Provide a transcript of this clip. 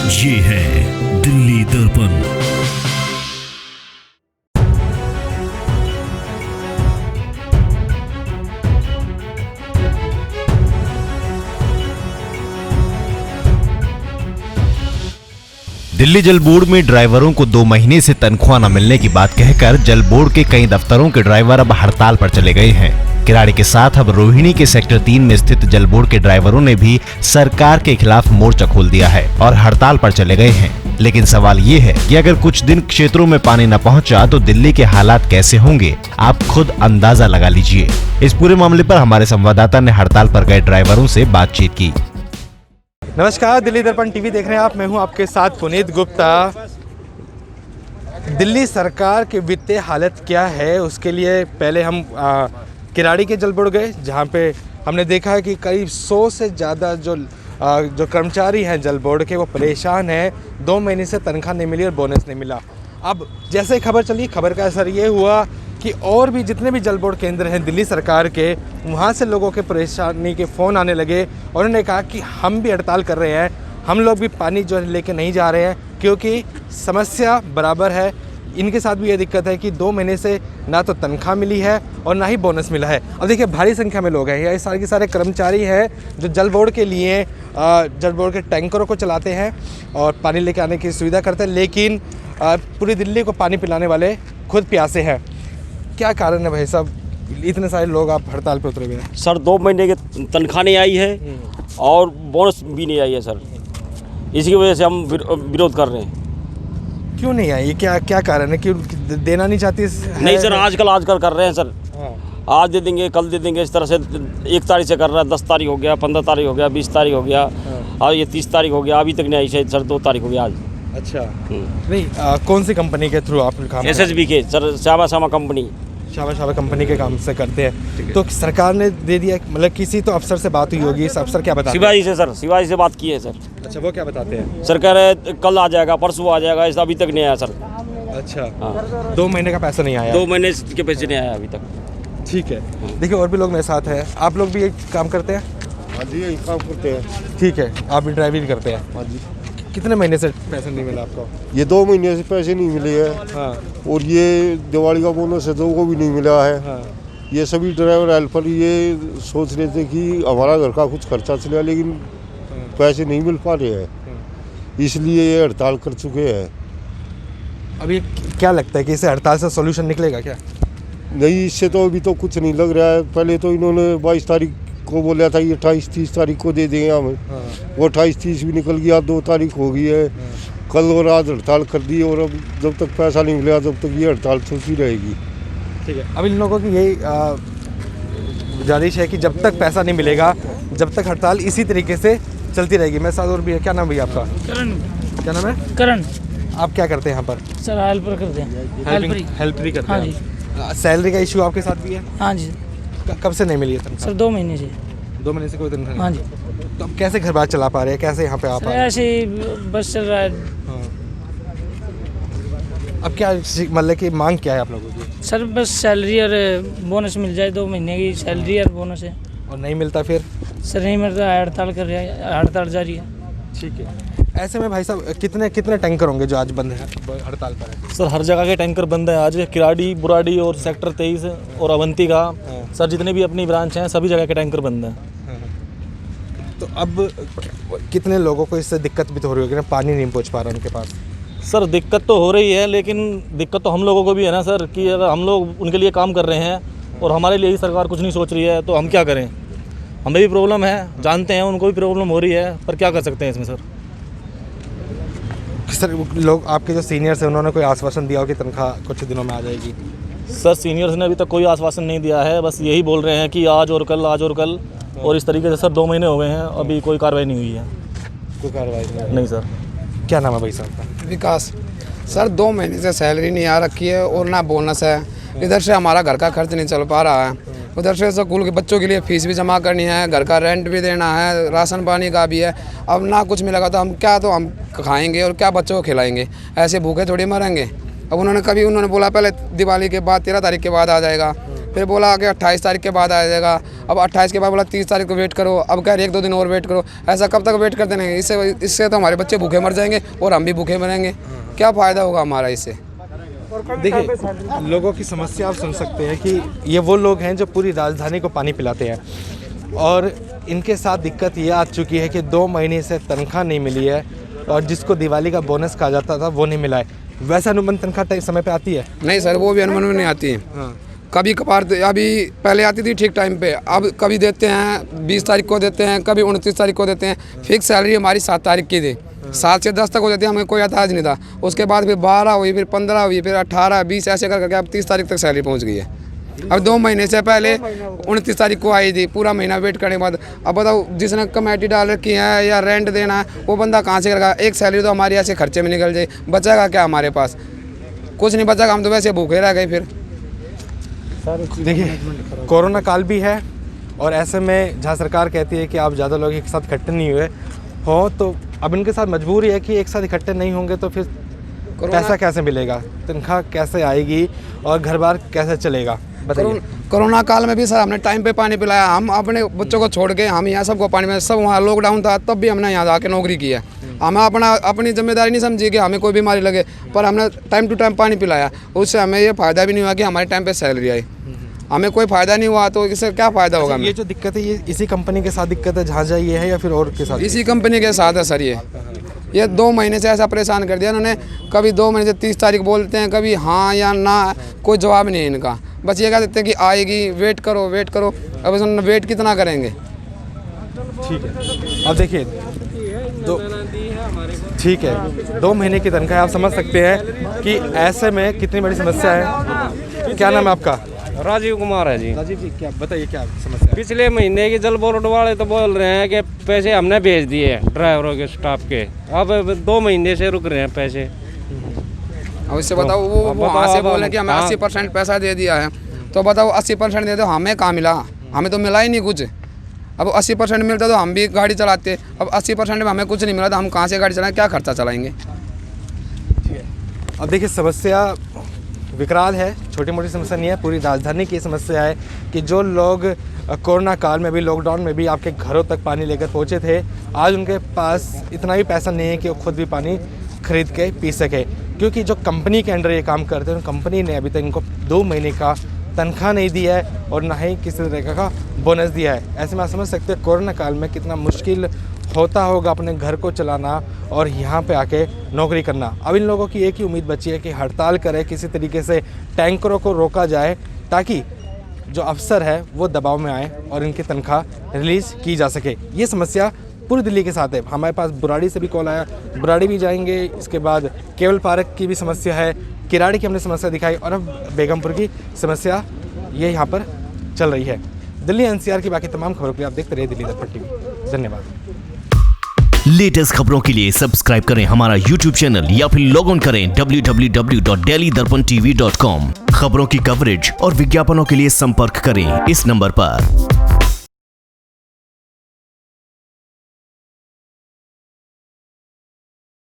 ये है दिल्ली दर्पण। दिल्ली जल बोर्ड में ड्राइवरों को 2 महीने से तनख्वाह न मिलने की बात कहकर जल बोर्ड के कई दफ्तरों के ड्राइवर अब हड़ताल पर चले गए हैं। किराड़ी के साथ अब रोहिणी के सेक्टर 3 में स्थित जल बोर्ड के ड्राइवरों ने भी सरकार के खिलाफ मोर्चा खोल दिया है और हड़ताल पर चले गए हैं। लेकिन सवाल ये है कि अगर कुछ दिन क्षेत्रों में पानी न पहुंचा तो दिल्ली के हालात कैसे होंगे, आप खुद अंदाजा लगा लीजिए। इस पूरे मामले पर हमारे संवाददाता ने हड़ताल पर गए ड्राइवरों से बातचीत की। नमस्कार, दिल्ली दर्पण टीवी देख रहे हैं आप। मैं हूं आपके साथ पुनीत गुप्ता। दिल्ली सरकार की वित्तीय हालत क्या है, उसके लिए पहले हम किराड़ी के जल बोर्ड गए, जहां पे हमने देखा है कि करीब 100 से ज़्यादा जो कर्मचारी हैं जल बोर्ड के, वो परेशान हैं। 2 महीने से तनख्वाह नहीं मिली और बोनस नहीं मिला। अब जैसे खबर चली, खबर का असर ये हुआ कि और भी जितने भी जल बोर्ड केंद्र हैं दिल्ली सरकार के, वहाँ से लोगों के परेशानी के फ़ोन आने लगे और उन्होंने कहा कि हम भी हड़ताल कर रहे हैं, हम लोग भी पानी जो है लेके नहीं जा रहे हैं, क्योंकि समस्या बराबर है। इनके साथ भी ये दिक्कत है कि 2 महीने से ना तो तनख्वाह मिली है और ना ही बोनस मिला है। अब देखिए, भारी संख्या में लोग हैं, ये सारे के सारे कर्मचारी हैं जो जल बोर्ड के लिए जल बोर्ड के टैंकरों को चलाते हैं और पानी लेके आने की सुविधा करते हैं, लेकिन पूरी दिल्ली को पानी पिलाने वाले खुद प्यासे हैं। क्या कारण है भाई साहब, इतने सारे लोग आप हड़ताल पे उतरे हुए हैं? सर 2 महीने की तनख्वाह नहीं आई है और बोनस भी नहीं आई है सर, इसी वजह से हम विरोध कर रहे हैं। क्यों नहीं आई, ये क्या कारण है? क्यों देना नहीं चाहती? नहीं सर, आजकल कर रहे हैं सर। आज दे देंगे, कल दे देंगे, इस तरह से 1 तारीख से कर रहा है। 10 तारीख हो गया, 15 तारीख हो गया, 20 तारीख हो गया और ये 30 तारीख हो गया, अभी तक नहीं आई शायद सर। 2 तारीख हो गया आज। अच्छा, नहीं कौन सी कंपनी के थ्रू आप काम? SSB के सर, श्यामा कंपनी। शाबा कंपनी के काम से करते हैं। तो सरकार ने दे दिया, मतलब किसी तो अफसर से बात हुई होगी, इस अफसर क्या बताते हैं? शिवाजी से सर, शिवाजी से बात की है सर। अच्छा, वो क्या बताते हैं? सर कह रहे हैं कल आ जाएगा, परसों आ जाएगा, इस अभी तक नहीं आया सर। अच्छा, हाँ। 2 महीने का पैसा नहीं आया? 2 महीने के पैसे नहीं आया अभी तक। ठीक है, देखिए और भी लोग मेरे साथ हैं। आप लोग भी ये काम करते हैं? हाँ जी, यही काम करते हैं। ठीक है, आप भी ड्राइविंग करते हैं? हाँ जी। कितने महीने से पैसा नहीं मिला आपको? ये 2 महीने से पैसे नहीं मिले हैं। हाँ। और ये दिवाली का बोनस है, 2 को भी नहीं मिला है। हाँ। ये सभी ड्राइवर हेल्पर ये सोच रहे थे कि हमारा घर का कुछ खर्चा चलेगा, लेकिन पैसे नहीं मिल पा रहे हैं, इसलिए ये हड़ताल कर चुके हैं। अभी क्या लगता है कि इसे हड़ताल से सॉल्यूशन निकलेगा क्या? नहीं, इससे तो अभी तो कुछ नहीं लग रहा है। पहले तो इन्होंने 22 तारीख को बोला था, ये 28-30 तारीख को दे देंगे हमें। वो 28-30 भी निकल गया, 2 तारीख हो गई है। कल और आज हड़ताल कर दी और अब जब तक पैसा नहीं मिलेगा तब तक ये हड़ताल चलती रहेगी। ठीक है, अब इन लोगों की यही गुजारिश है कि जब तक पैसा नहीं मिलेगा, जब तक हड़ताल इसी तरीके से चलती रहेगी। मेरे साथ और भी है। क्या नाम भैया आपका? करण। क्या नाम है? करण। आप क्या करते हैं यहाँ पर? सर हेल्पर करते हैं। हेल्परी करते हाँ हैं? जी। सैलरी का इशू आपके साथ भी है? हाँ जी। कब से नहीं मिली है तनख्वाह? सर 2 महीने से। 2 महीने से कोई तनख्वाह नहीं? हाँ जी। तो अब कैसे घर बार चला पा रहे हैं, कैसे यहाँ पे आप? ऐसे ही बस चल रहा है। हाँ। अब क्या मतलब कि मांग क्या है आप लोगों की? सर बस सैलरी और बोनस मिल जाए, 2 महीने की सैलरी और बोनस है। और नहीं मिलता फिर? सर नहीं मिलता, हड़ताल कर रहा है, हड़ताल जारी है। ठीक है, ऐसे में भाई साहब कितने टैंकर होंगे जो आज बंद है, हड़ताल पर है? सर हर जगह के टैंकर बंद है आज। किराड़ी, बुराड़ी और सेक्टर 23 और अवंती का सर जितने भी अपनी ब्रांच हैं सभी जगह के टैंकर बंद हैं। तो अब कितने लोगों को इससे दिक्कत भी तो हो रही होगी ना, पानी नहीं पहुंच पा रहा उनके पास? सर दिक्कत तो हो रही है, लेकिन दिक्कत तो हम लोगों को भी है ना सर, कि अगर हम लोग उनके लिए काम कर रहे हैं और हमारे लिए ही सरकार कुछ नहीं सोच रही है तो हम क्या करें? हमें भी प्रॉब्लम है, जानते हैं उनको भी प्रॉब्लम हो रही है, पर क्या कर सकते हैं इसमें सर? सर लोग आपके जो सीनियर्स हैं उन्होंने कोई आश्वासन दिया हो कि तनख्वाह कुछ दिनों में आ जाएगी? सर सीनियर्स ने अभी तक कोई आश्वासन नहीं दिया है, बस यही बोल रहे हैं कि आज और कल, आज और कल, और इस तरीके से सर 2 महीने हो गए हैं, अभी कोई कार्रवाई नहीं हुई है। कोई कार्रवाई नहीं सर। क्या नाम है भाई साहब का? विकास। सर 2 महीने से सैलरी नहीं आ रखी है और ना बोनस है। इधर से हमारा घर का खर्च नहीं चल पा रहा है, उधर से स्कूल के बच्चों के लिए फीस भी जमा करनी है, घर का रेंट भी देना है, राशन पानी का भी है। अब ना कुछ मिलेगा तो हम खाएंगे और क्या बच्चों को खिलाएंगे? ऐसे भूखे थोड़ी मरेंगे। अब उन्होंने बोला पहले दिवाली के बाद 13 तारीख के बाद आ जाएगा, फिर बोला कि 28 तारीख के बाद आ जाएगा। अब 28 के बाद बोला 30 तारीख को वेट करो। अब कह रहे 1-2 दिन और वेट करो। ऐसा कब तक वेट करते रहेंगे? इससे तो हमारे बच्चे भूखे मर जाएंगे और हम भी भूखे मरेंगे। क्या फ़ायदा होगा हमारा इससे? देखिए, लोगों की समस्या आप सुन सकते हैं कि ये वो लोग हैं जो पूरी राजधानी को पानी पिलाते हैं और इनके साथ दिक्कत ये आ चुकी है कि 2 महीने से तनख्वाह नहीं मिली है और जिसको दिवाली का बोनस कहा जाता था वो नहीं मिला है। वैसे अनुबंध तनख्वाह समय पे आती है? नहीं सर, वो भी अनुमान में नहीं आती है। कभी कभार अभी पहले आती थी ठीक टाइम पे, अब कभी देते हैं 20 तारीख को देते हैं, कभी 29 तारीख को देते हैं। फिक्स सैलरी हमारी 7 तारीख की थी, 7 से 10 तक हो जाती है, हमें कोई एतराज़ नहीं था। उसके बाद फिर 12 हुई, फिर 15 हुई, फिर 18, 20 ऐसे करके अब 30 तारीख तक सैलरी पहुँच गई है। अब 2 महीने से पहले 29 तारीख को आई थी, पूरा महीना वेट करने के बाद। अब बताओ, जिसने कमेटी डाल रखी है या रेंट देना है वो बंदा कहाँ से करेगा? एक सैलरी तो हमारी ऐसे खर्चे में निकल जाए, बचेगा क्या हमारे पास? कुछ नहीं बचेगा, हम तो वैसे भूखे रह गए। फिर देखिए, कोरोना काल भी है और ऐसे में जहाँ सरकार कहती है कि आप ज़्यादा लोग एक साथ इकट्ठे नहीं हुए हो, तो अब इनके साथ मजबूरी है कि एक साथ इकट्ठे नहीं होंगे तो फिर पैसा कैसे मिलेगा, तनख्वाह कैसे आएगी और घर बार कैसे चलेगा? बताइए। कोरोना काल में भी सर हमने टाइम पे पानी पिलाया। हम अपने बच्चों को छोड़ के हम यहाँ सबको पानी में, सब वहाँ लॉकडाउन था तब भी हमने यहाँ आके नौकरी की है। हमें अपनी जिम्मेदारी नहीं समझी कि हमें कोई बीमारी लगे, पर हमने टाइम टू टाइम पानी पिलाया। उससे हमें ये फ़ायदा भी नहीं हुआ कि हमारे टाइम पे सैलरी आई। हमें कोई फ़ायदा नहीं हुआ तो इससे क्या फ़ायदा होगा? ये जो दिक्कत है ये इसी कंपनी के साथ दिक्कत है जहाँ ये है या फिर और के साथ? इसी कंपनी के साथ है सर। ये 2 महीने से ऐसा परेशान कर दिया इन्होंने। कभी 2 महीने से 30 तारीख बोलते हैं, कभी हाँ या ना, कोई जवाब नहीं है इनका। बस ये कह देते हैं कि आएगी, वेट करो वेट करो। अब इसमें वेट कितना करेंगे? ठीक है, अब देखिए, ठीक है, 2 महीने की तनख्वाह आप समझ सकते हैं कि ऐसे में कितनी बड़ी समस्या है। क्या नाम है आपका? राजीव कुमार है जी। राजीव जी, क्या बताइए, क्या समस्या है? पिछले महीने की जल बोर्ड वाले तो बोल रहे हैं कि पैसे हमने भेज दिए ड्राइवरों के, स्टाफ के। अब 2 महीने से रुक रहे हैं पैसे। अब इससे बताओ, वो वहाँ से बोल रहे हैं कि हमें 80% पैसा दे दिया है। तो बताओ 80% दे दो, हमें कहाँ मिला? हमें तो मिला ही नहीं कुछ। अब 80% मिलता तो हम भी गाड़ी चलाते। अब 80% में हमें कुछ नहीं मिला तो हम कहाँ से गाड़ी चलाएं, क्या खर्चा चलाएंगे? अब देखिए, समस्या विकराल है, छोटी मोटी समस्या नहीं है, पूरी राजधानी की समस्या है कि जो लोग कोरोना काल में भी, लॉकडाउन में भी आपके घरों तक पानी लेकर पहुंचे थे, आज उनके पास इतना भी पैसा नहीं है कि वो खुद भी पानी खरीद के पी सके, क्योंकि जो कंपनी के अंडर ये काम करते हैं कंपनी ने अभी तक इनको 2 महीने का तनख्वाह नहीं दिया है और ना ही किसी तरह का बोनस दिया है। ऐसे में आप समझ सकते हैं कोरोना काल में कितना मुश्किल होता होगा अपने घर को चलाना और यहाँ पे आके नौकरी करना। अब इन लोगों की एक ही उम्मीद बची है कि हड़ताल करे, किसी तरीके से टैंकरों को रोका जाए ताकि जो अफसर है वो दबाव में आए और इनकी तनख्वाह रिलीज़ की जा सके। ये समस्या पूरी दिल्ली के साथ है। हमारे पास बुराड़ी से भी कॉल आया, बुराड़ी भी जाएंगे, इसके बाद केवल पार्क की भी समस्या है, किराड़ी की हमने समस्या दिखाई और अब बेगमपुर की समस्या ये यहाँ पर चल रही है। दिल्ली एनसीआर की बाकी तमाम खबरों के लिए आप देखते रहिए दिल्ली दर्पण टीवी। धन्यवाद। लेटेस्ट खबरों के लिए सब्सक्राइब करें हमारा YouTube चैनल या फिर लॉग ऑन करें www.delhidarpantv.com। खबरों की कवरेज और विज्ञापनों के लिए संपर्क करें इस नंबर पर।